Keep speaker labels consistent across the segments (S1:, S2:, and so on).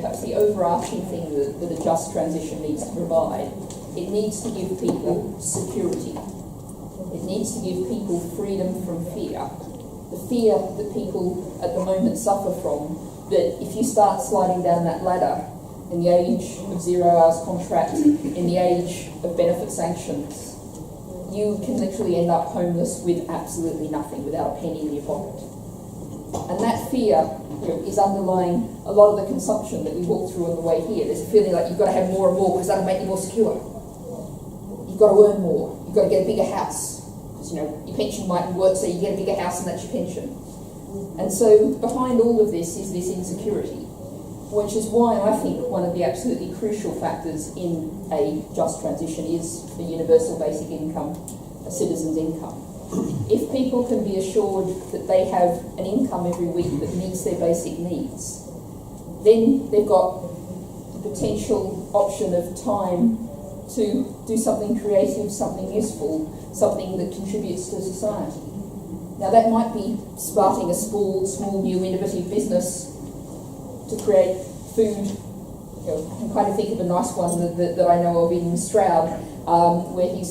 S1: perhaps the overarching thing that a just transition needs to provide. It needs to give people security. It needs to give people freedom from fear. The fear that people at the moment suffer from, that if you start sliding down that ladder in the age of 0 hours contract, in the age of benefit sanctions, you can literally end up homeless with absolutely nothing, without a penny in your pocket. And that fear is underlying a lot of the consumption that we walk through on the way here. There's a feeling like you've got to have more and more because that'll make you more secure. You've got to earn more. You've got to get a bigger house because your pension mightn't work, so you get a bigger house and that's your pension. And so behind all of this is this insecurity, which is why I think one of the absolutely crucial factors in a just transition is a universal basic income, a citizen's income. If people can be assured that they have an income every week that meets their basic needs, then they've got the potential option of time to do something creative, something useful, something that contributes to society. Now that might be starting a small new innovative business to create food. I can kind of think of a nice one that I know of in Stroud, where he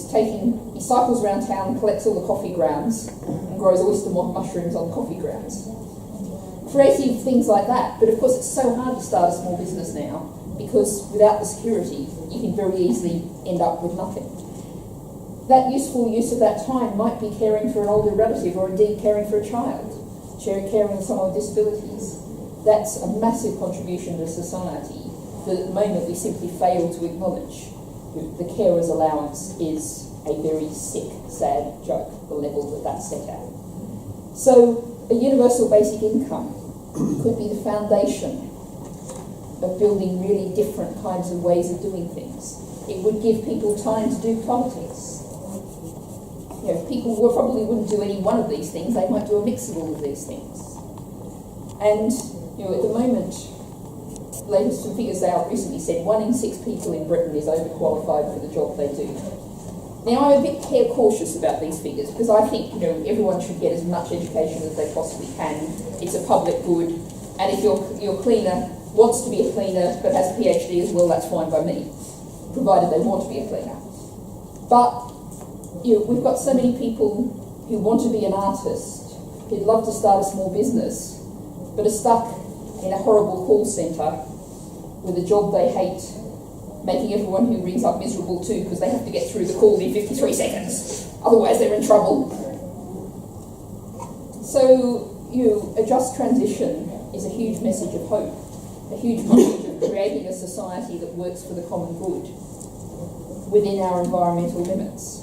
S1: cycles around town, collects all the coffee grounds and grows oyster mushrooms on coffee grounds. Creative things like that, but of course it's so hard to start a small business now because without the security you can very easily end up with nothing. That useful use of that time might be caring for an older relative or indeed caring for a child, caring for someone with disabilities. That's a massive contribution to society that at the moment we simply fail to acknowledge. The carer's allowance is a very sick, sad joke, the level that that's set at. So a universal basic income could be the foundation of building really different kinds of ways of doing things. It would give people time to do politics. People probably wouldn't do any one of these things, they might do a mix of all of these things. And at the moment, latest figures out recently said 1 in 6 people in Britain is overqualified for the job they do. Now I'm a bit cautious about these figures because I think everyone should get as much education as they possibly can. It's a public good, and if your cleaner wants to be a cleaner but has a PhD as well, that's fine by me, provided they want to be a cleaner. But we've got so many people who want to be an artist, who'd love to start a small business, but are stuck in a horrible call centre with a job they hate, making everyone who rings up miserable too because they have to get through the call in 53 seconds. Otherwise they're in trouble. So, a just transition is a huge message of hope, a huge message of creating a society that works for the common good within our environmental limits.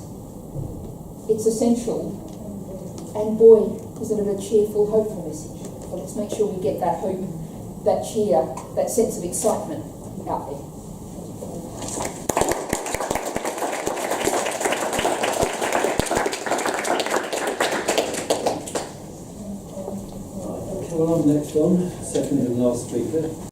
S1: It's essential, and boy, is it a cheerful, hopeful message. But let's make sure we get that hope, that cheer, that sense of excitement out there.
S2: Well, I'm next on, second and last speaker.